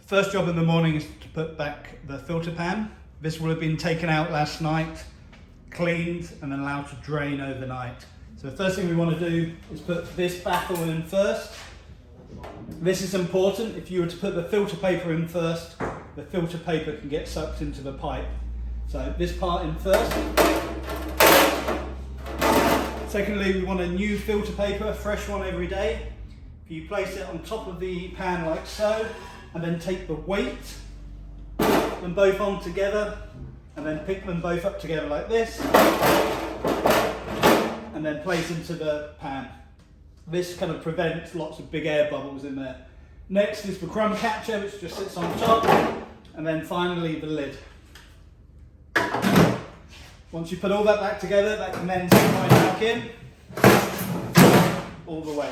First job in the morning is to put back the filter pan. This will have been taken out last night, cleaned, and then allowed to drain overnight. So the first thing we want to do is put this baffle in first. This is important. If you were to put the filter paper in first, the filter paper can get sucked into the pipe. So this part in first. Secondly, we want a new filter paper, fresh one every day. If you place it on top of the pan like so, and then take the weight, put them both on together, and then pick them both up together like this, and then place into the pan. This kind of prevents lots of big air bubbles in there. Next is the crumb catcher, which just sits on top, and then finally the lid. Once you put all that back together, that can then slide back in all the way.